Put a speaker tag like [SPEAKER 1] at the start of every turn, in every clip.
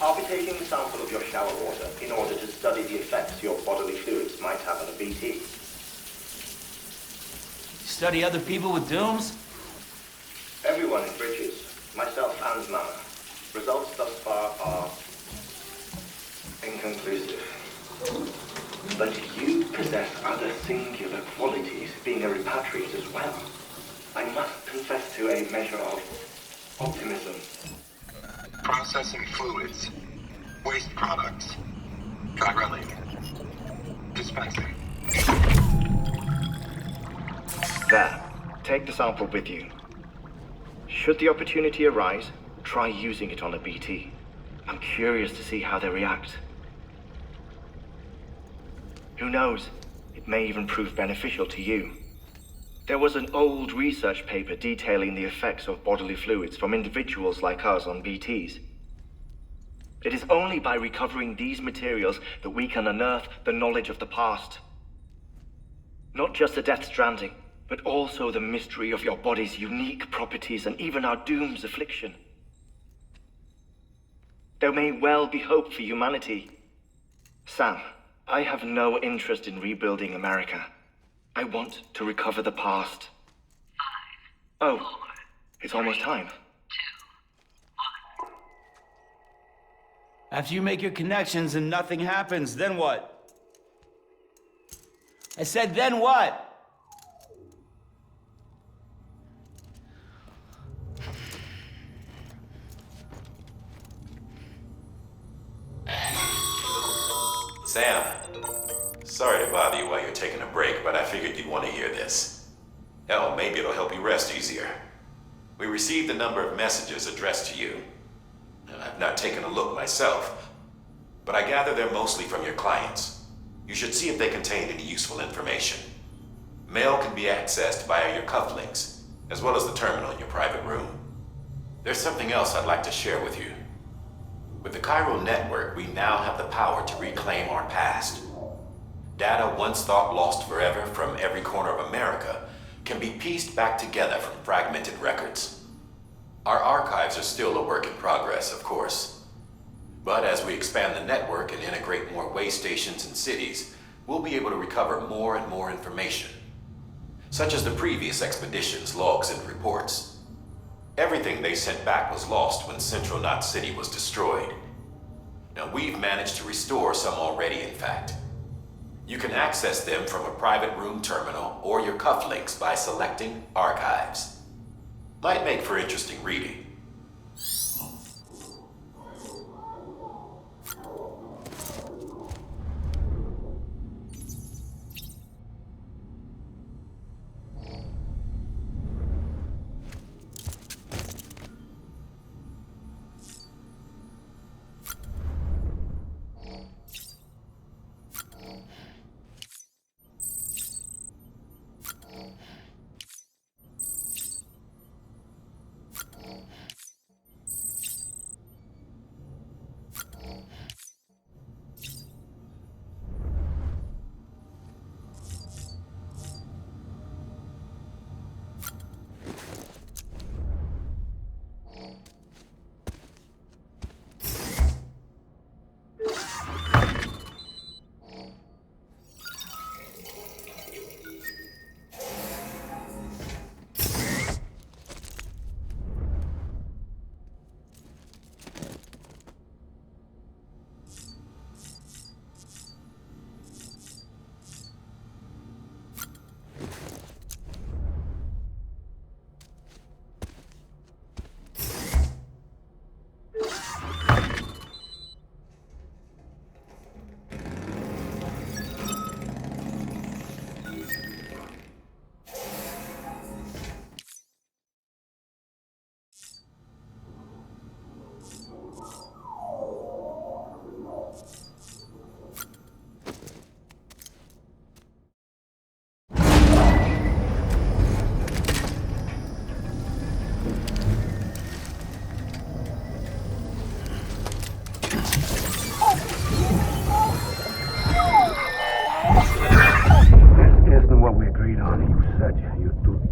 [SPEAKER 1] I'll be taking a sample of your shower water in order to study the effects your bodily fluids might have on a BT.
[SPEAKER 2] Study other people with dooms?
[SPEAKER 1] Everyone in Bridges, myself and Mama. Results thus far are inconclusive. But you possess other singular qualities, being a repatriate as well. I must confess to a measure of optimism.
[SPEAKER 3] Processing fluids. Waste products. Drilling. Dispensing.
[SPEAKER 1] There. Take the sample with you. Should the opportunity arise, try using it on a BT. I'm curious to see how they react. Who knows? It may even prove beneficial to you. There was an old research paper detailing the effects of bodily fluids from individuals like us on BTs. It is only by recovering these materials that we can unearth the knowledge of the past. Not just the Death Stranding, but also the mystery of your body's unique properties and even our doom's affliction. There may well be hope for humanity. Sam, I have no interest in rebuilding America. I want to recover the past. 5, 4, it's almost time. 2,
[SPEAKER 2] 1. After you make your connections and nothing happens, then what? I said, then what?
[SPEAKER 4] Sam, sorry to bother you while you're taking a break, but I figured you'd want to hear this. Hell, maybe it'll help you rest easier. We received a number of messages addressed to you. I've not taken a look myself, but I gather they're mostly from your clients. You should see if they contain any useful information. Mail can be accessed via your cufflinks, as well as the terminal in your private room. There's something else I'd like to share with you. With the Chiral network, we now have the power to reclaim our past. Data once thought lost forever from every corner of America can be pieced back together from fragmented records. Our archives are still a work in progress, of course. But as we expand the network and integrate more way stations and cities, we'll be able to recover more and more information, such as the previous expedition's logs and reports. Everything they sent back was lost when Central Knot City was destroyed. Now, we've managed to restore some already, in fact. You can access them from a private room terminal or your cufflinks by selecting Archives. Might make for interesting reading.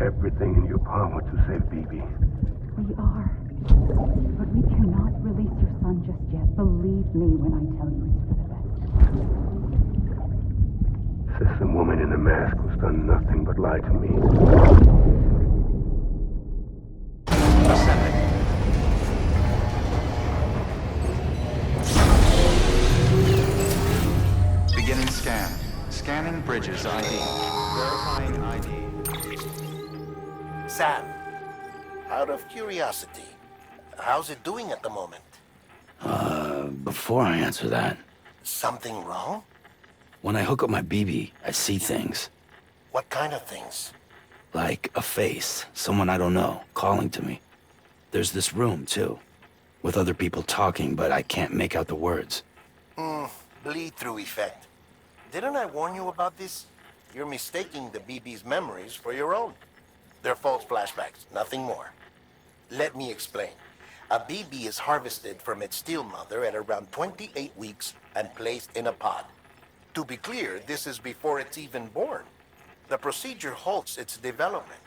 [SPEAKER 5] everything in your power to save BB.
[SPEAKER 6] We are. But we cannot release your son just yet. Believe Trust me when I tell you it's for the best.
[SPEAKER 5] Says the woman in the mask who's done nothing but lie to me.
[SPEAKER 7] Beginning scan. Scanning bridges ID. Verifying ID.
[SPEAKER 8] Sam, out of curiosity, how's it doing at the moment?
[SPEAKER 9] Before I answer that,
[SPEAKER 8] Something wrong?
[SPEAKER 9] when I hook up my BB, I see things.
[SPEAKER 8] What kind of things?
[SPEAKER 9] Like a face, someone I don't know, calling to me. There's this room, too, with other people talking, but I can't make out the words.
[SPEAKER 8] Bleed-through effect. Didn't I warn you about this? You're mistaking the BB's memories for your own. They're false flashbacks, nothing more. Let me explain. A BB is harvested from its steel mother at around 28 weeks and placed in a pod. To be clear, this is before it's even born. The procedure halts its development.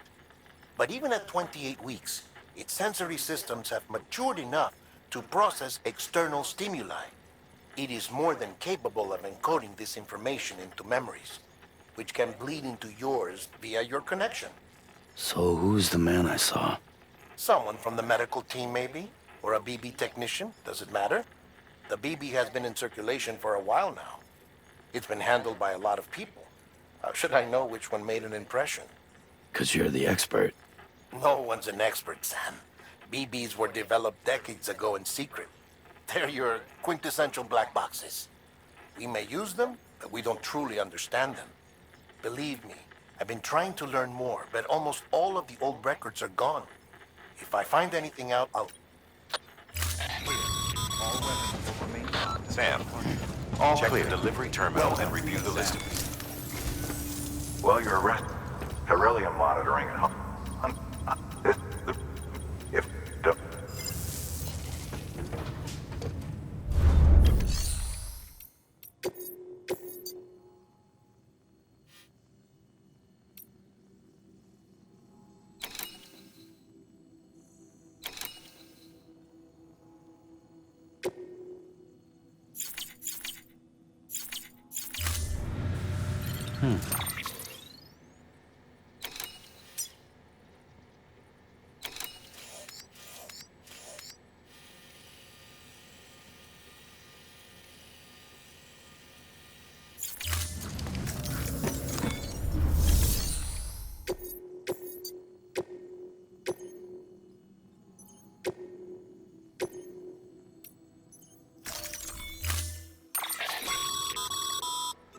[SPEAKER 8] But even at 28 weeks, its sensory systems have matured enough to process external stimuli. It is more than capable of encoding this information into memories, which can bleed into yours via your connection.
[SPEAKER 9] So who's the man I saw?
[SPEAKER 8] Someone from the medical team, maybe? Or a BB technician? Does it matter? The BB has been in circulation for a while now. It's been handled by a lot of people. How should I know which one made an impression?
[SPEAKER 9] 'Cause you're the expert.
[SPEAKER 8] No one's an expert, Sam. BBs were developed decades ago in secret. They're your quintessential black boxes. We may use them, but we don't truly understand them. Believe me, I've been trying to learn more, but almost all of the old records are gone. If I find anything out, I'll...
[SPEAKER 4] Sam, check the delivery terminal and review the list.
[SPEAKER 10] While you're arrested, Beryllium monitoring and if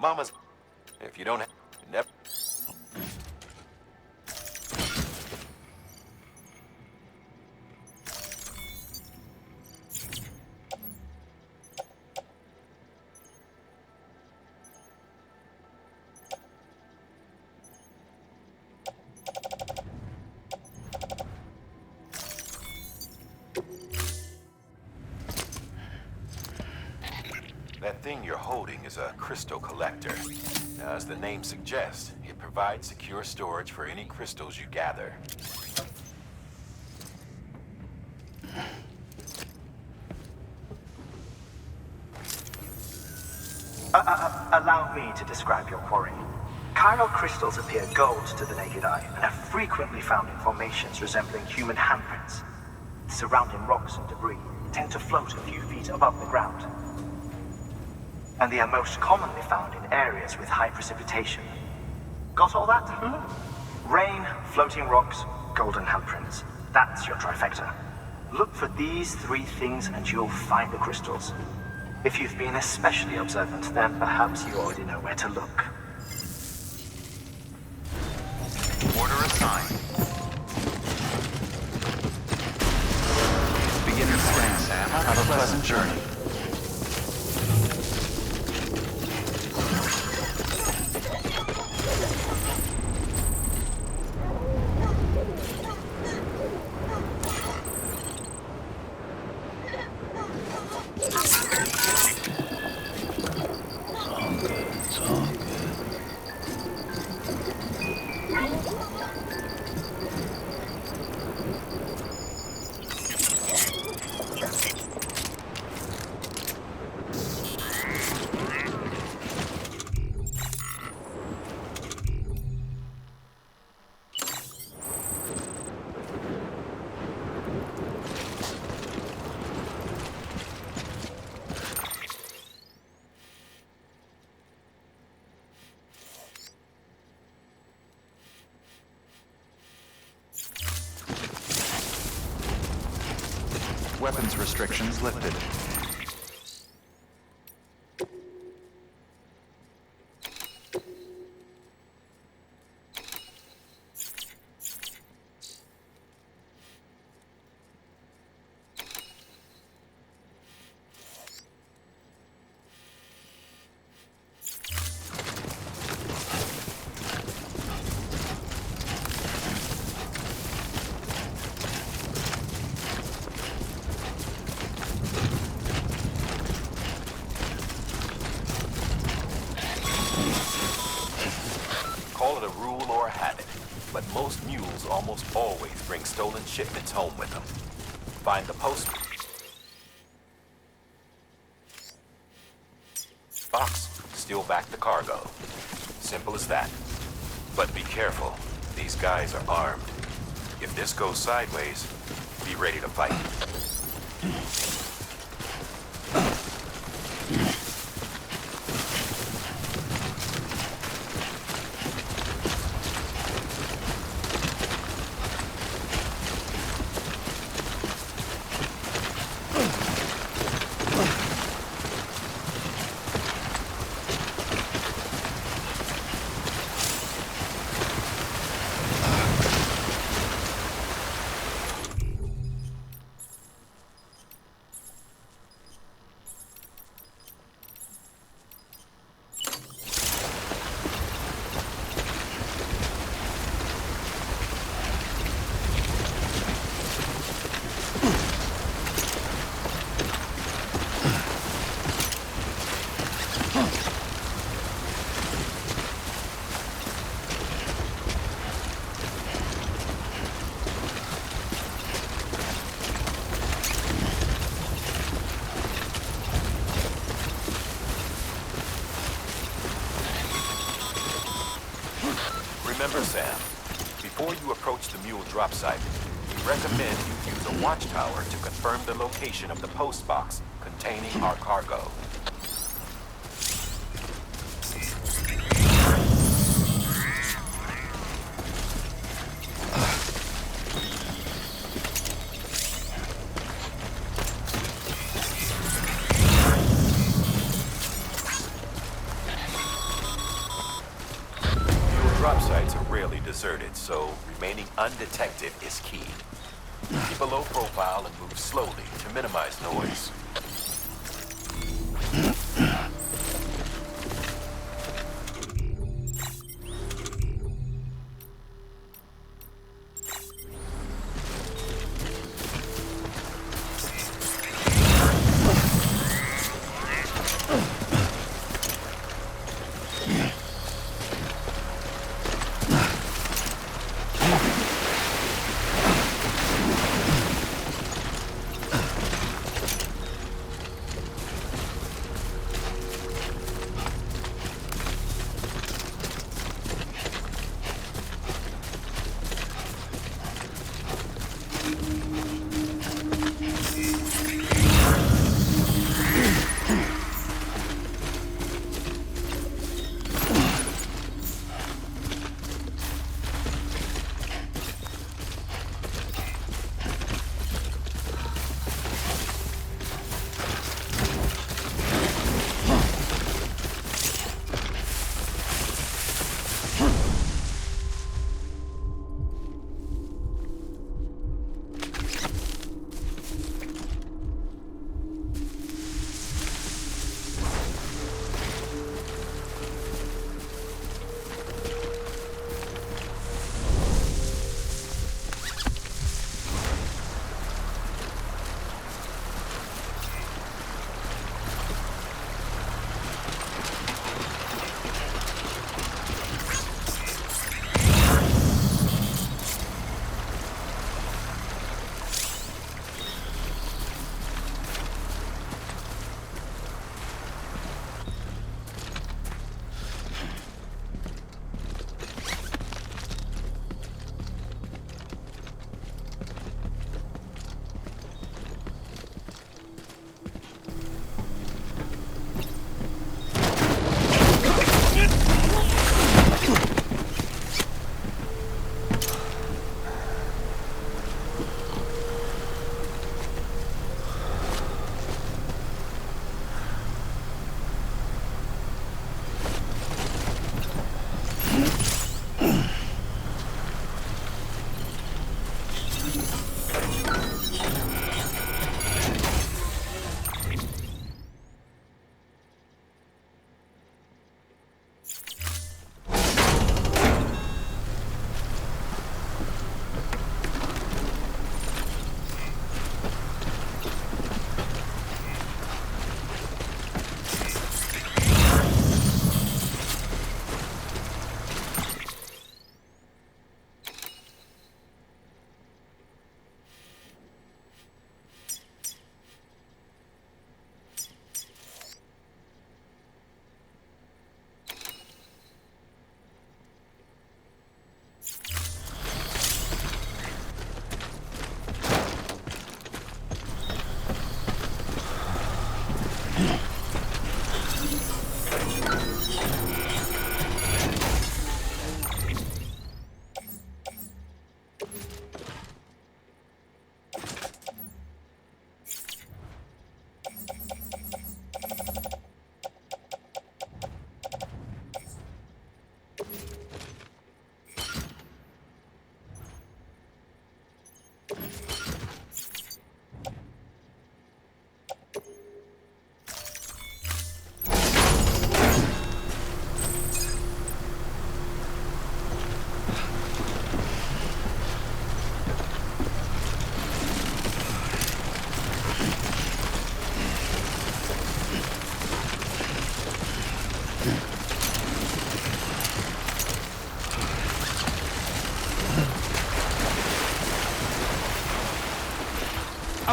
[SPEAKER 4] Mamas, if you don't have... Never... That thing you're holding is a crystal collector. Now, as the name suggests, it provides secure storage for any crystals you gather.
[SPEAKER 11] Allow me to describe your quarry. Chiral crystals appear gold to the naked eye and are frequently found in formations resembling human handprints. Surrounding rocks and debris tend to float a few feet above the ground. And they are most commonly found in areas with high precipitation. Got all that? Rain, floating rocks, golden handprints. That's your trifecta. Look for these three things and you'll find the crystals. If you've been especially observant, then perhaps you already know where to look.
[SPEAKER 7] Order assigned. Beginning scan, Sam. Have a pleasant journey. weapons restrictions lifted.
[SPEAKER 4] Call it a rule or a habit, but most mules almost always bring stolen shipments home with them. Find the post box, steal back the cargo. Simple as that. But be careful. These guys are armed. If this goes sideways, be ready to fight. Remember, Sam, before you approach the mule drop site, we recommend you use a watchtower to confirm the location of the post box containing our cargo. Drop sites are rarely deserted, so remaining undetected is key. Keep a low profile and move slowly to minimize noise.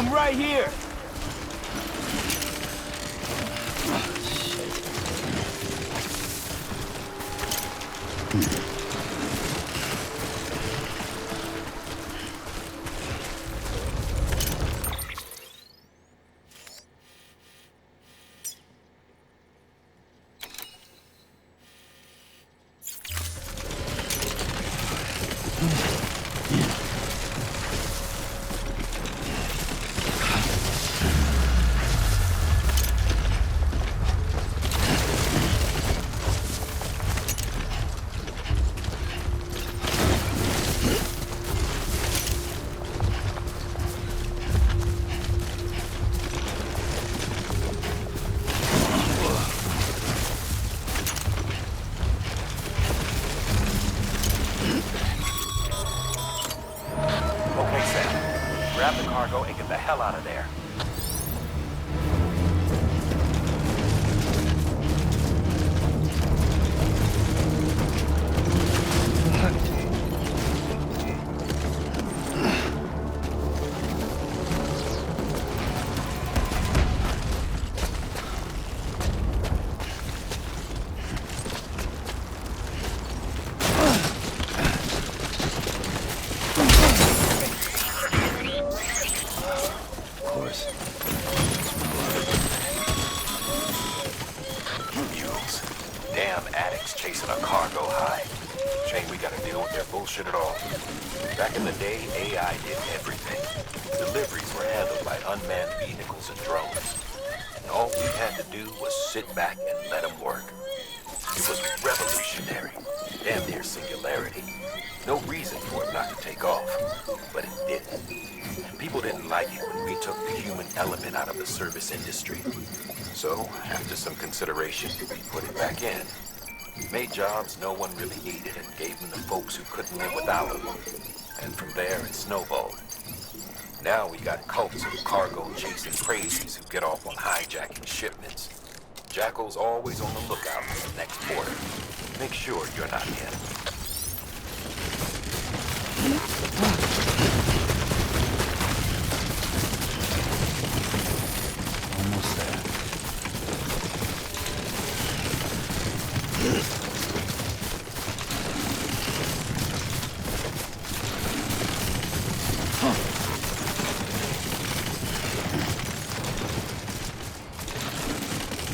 [SPEAKER 2] I'm right here!
[SPEAKER 10] Okay, Sam. Grab the cargo and get the hell out of there. Mules. Damn addicts chasing a cargo high. Shame we gotta deal with their bullshit at all. Back in the day, AI did everything. Deliveries were handled by unmanned vehicles and drones. And all we had to do was sit back and let them work. It was revolutionary. Damn near singularity. No reason for it not to take off. But it didn't. People didn't like it when we took the human element out of the service industry. So, after some consideration, we put it back in. Made jobs no one really needed and gave them to folks who couldn't live without them. And from there, it snowballed. Now we got cults of cargo-chasing crazies who get off on hijacking shipments. Jackal's always on the lookout for the next border. Make sure you're not in.
[SPEAKER 9] Almost there.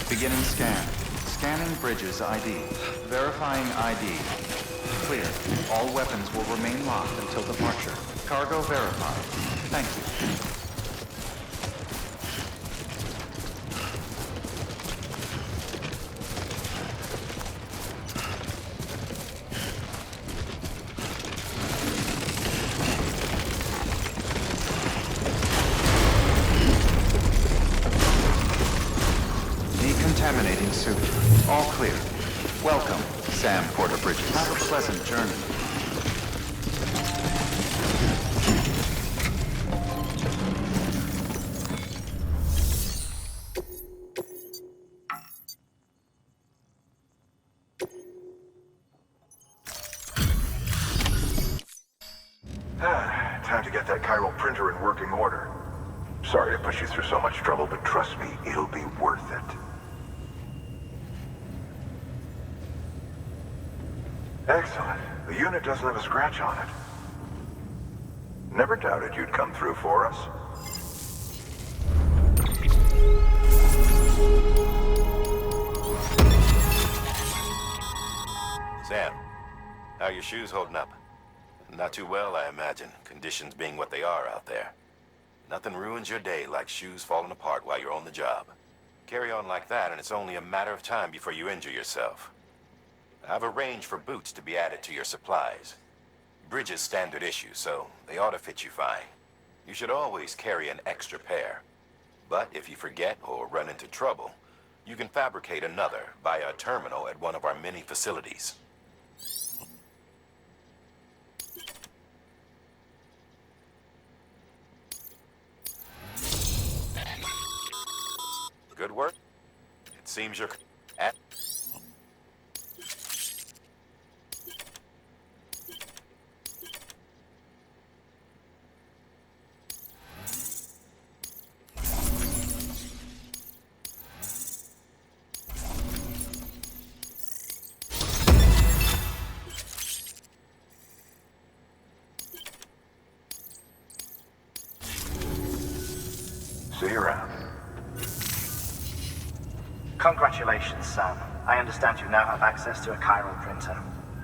[SPEAKER 7] Beginning scan. Scanning bridges ID. Verifying ID. Clear. All weapons will remain locked until departure. Cargo verified. Thank you. Decontaminating suit. All clear. Welcome, Sam Porter Bridges. Have a pleasant journey.
[SPEAKER 10] Time to get that chiral printer in working order. Sorry to push you through so much trouble, but trust me, it'll be worth it. Excellent. The unit doesn't have a scratch on it. Never doubted you'd come through for us.
[SPEAKER 4] Sam, how are your shoes holding up? Not too well, I imagine, conditions being what they are out there. Nothing ruins your day like shoes falling apart while you're on the job. Carry on like that, and it's only a matter of time before you injure yourself. I've arranged for boots to be added to your supplies. Bridges standard issue, so they ought to fit you fine. You should always carry an extra pair. But if you forget or run into trouble, you can fabricate another via a terminal at one of our many facilities. Good work. It seems you're at...
[SPEAKER 11] Congratulations, Sam. I understand you now have access to a chiral printer.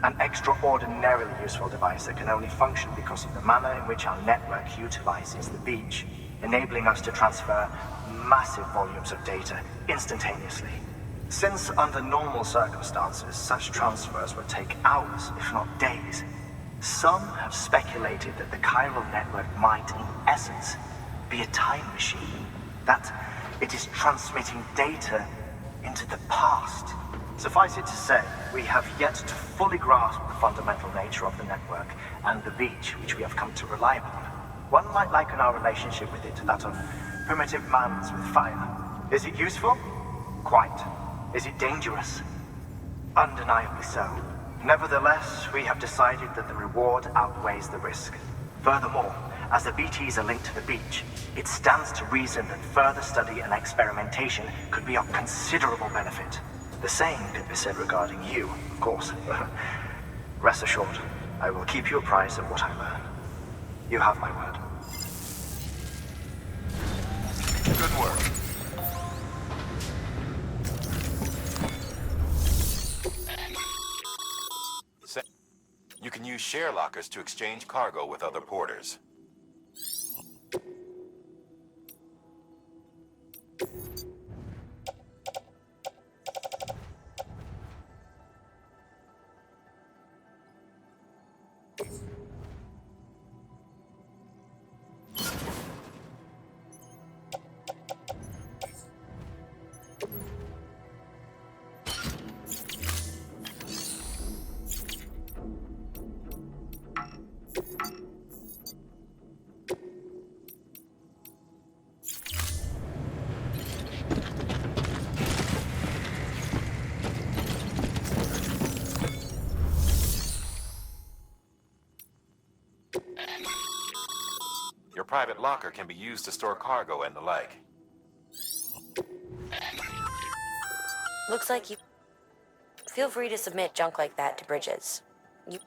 [SPEAKER 11] An extraordinarily useful device that can only function because of the manner in which our network utilizes the beach, enabling us to transfer massive volumes of data instantaneously. Since under normal circumstances, such transfers would take hours, if not days, some have speculated that the chiral network might, in essence, be a time machine. That it is transmitting data into the past. Suffice it to say, we have yet to fully grasp the fundamental nature of the network and the beach which we have come to rely upon. One might liken our relationship with it to that of primitive mans with fire. Is it useful? Quite. Is it dangerous? Undeniably so. Nevertheless, we have decided that the reward outweighs the risk. Furthermore, as the BTs are linked to the beach, it stands to reason that further study and experimentation could be of considerable benefit. The same could be said regarding you, of course. Rest assured, I will keep you apprised of what I learn. You have my word.
[SPEAKER 10] Good work. You can use share lockers to exchange cargo with other porters. Your private locker can be used to store cargo and the like.
[SPEAKER 12] Looks like you... Feel free to submit junk like that to Bridges. You...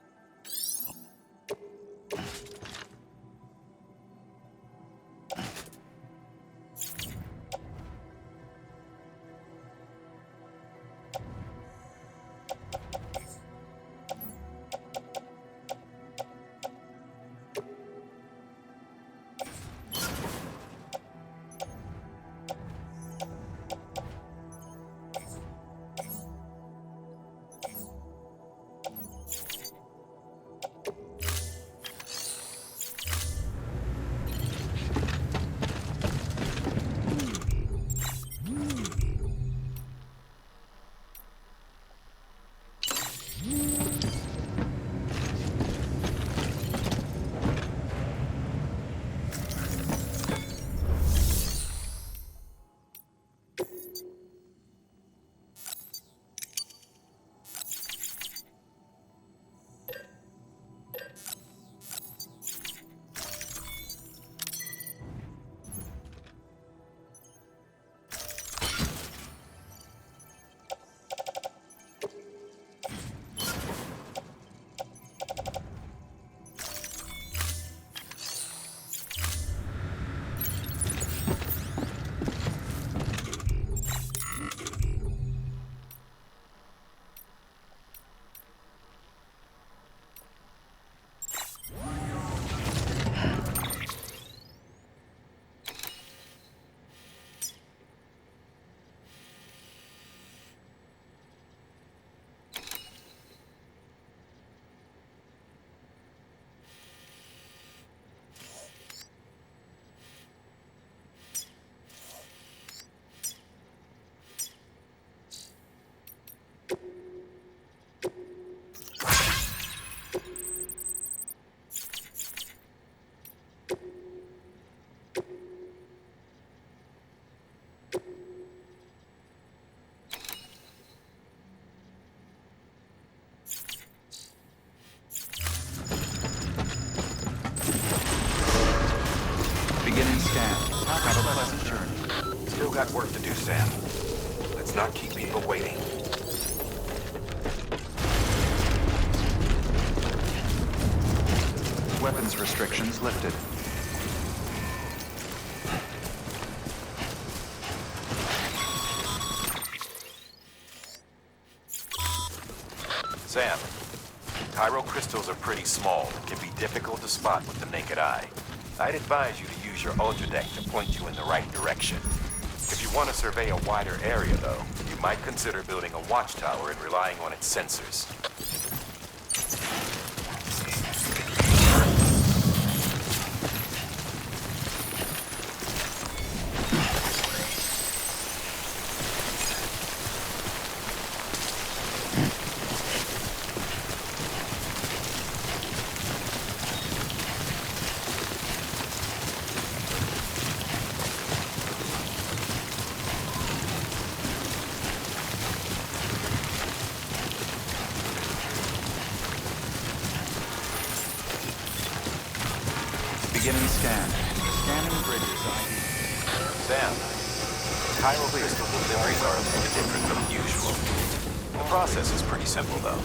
[SPEAKER 7] Beginning scan. Have a pleasant journey.
[SPEAKER 10] Still got work to do, Sam. Let's not keep people waiting.
[SPEAKER 7] Weapons restrictions lifted.
[SPEAKER 10] Sam, chiral crystals are pretty small and can be difficult to spot with the naked eye. I'd advise you to use your ultradeck to point you in the right direction. If you want to survey a wider area, though, you might consider building a watchtower and relying on its sensors.
[SPEAKER 7] Beginning scan. Scanning bridges ID.
[SPEAKER 10] Sam, chiral crystal deliveries are a bit different from usual. The process is pretty simple, though.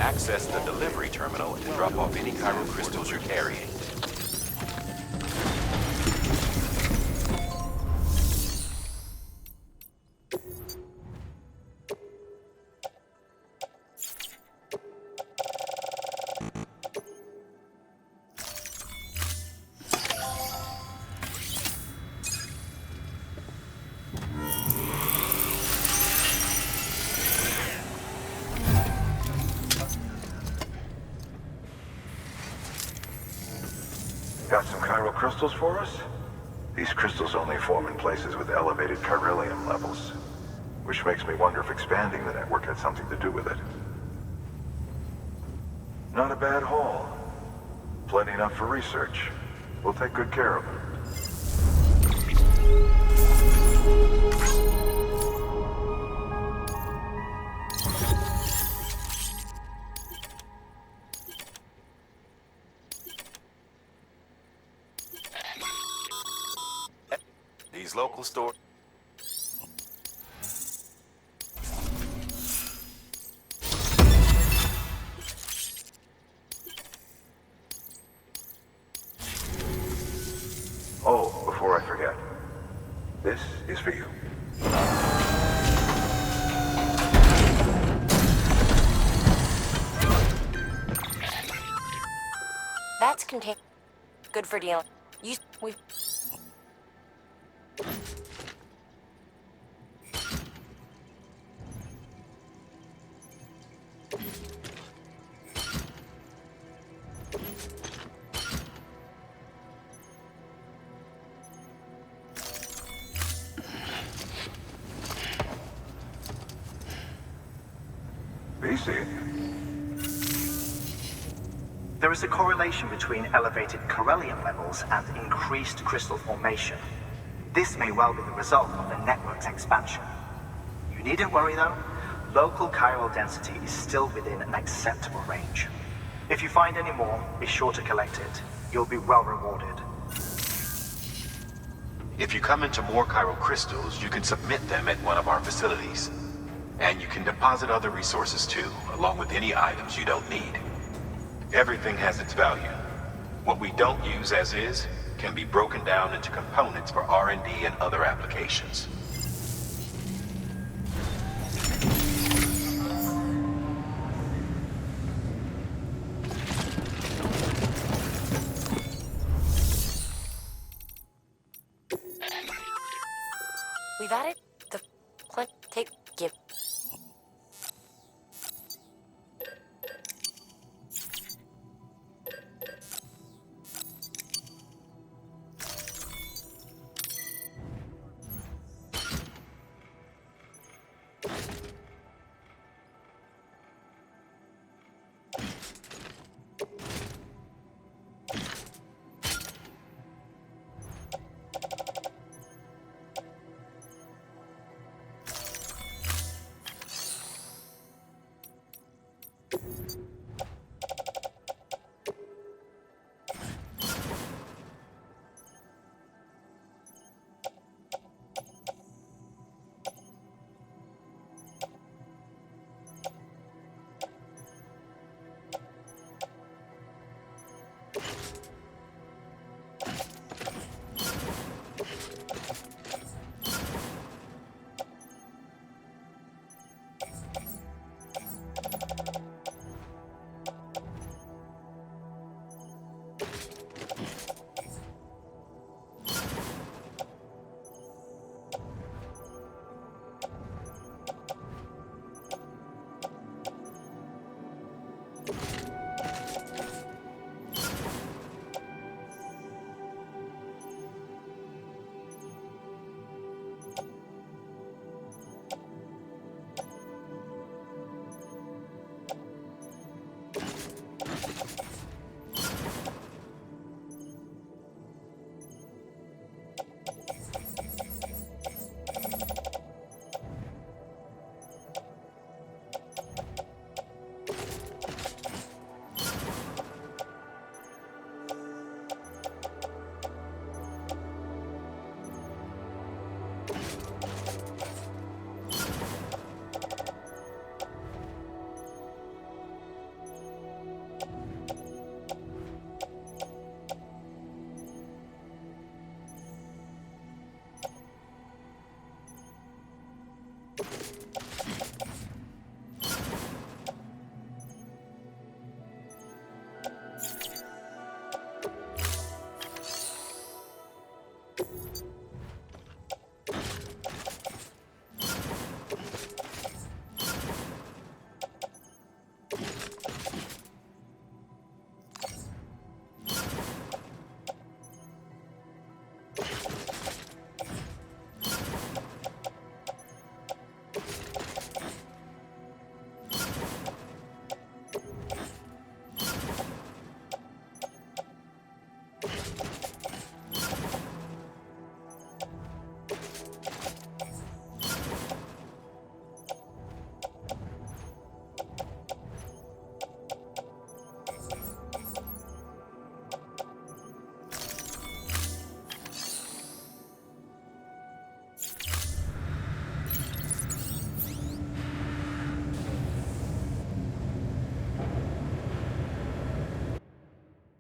[SPEAKER 10] Access the delivery terminal and drop off any chiral crystals you're carrying.
[SPEAKER 13] Got some chiral crystals for us? These crystals only form in places with elevated chiralium levels, which makes me wonder if expanding the network had something to do with it. Not a bad haul. Plenty enough for research. We'll take good care of them.
[SPEAKER 10] These local stores...
[SPEAKER 13] Oh, before I forget. This is for you.
[SPEAKER 12] That's contained. Good for dealing. We've...
[SPEAKER 13] BC.
[SPEAKER 11] There is a correlation between elevated chiralium levels and increased crystal formation. This may well be the result of the network's expansion. You needn't worry though. Local chiral density is still within an acceptable range. If you find any more, be sure to collect it. You'll be well rewarded.
[SPEAKER 10] If you come into more chiral crystals, you can submit them at one of our facilities. And you can deposit other resources too, along with any items you don't need. Everything has its value. What we don't use as is can be broken down into components for R&D and other applications.
[SPEAKER 12] We've added the... give...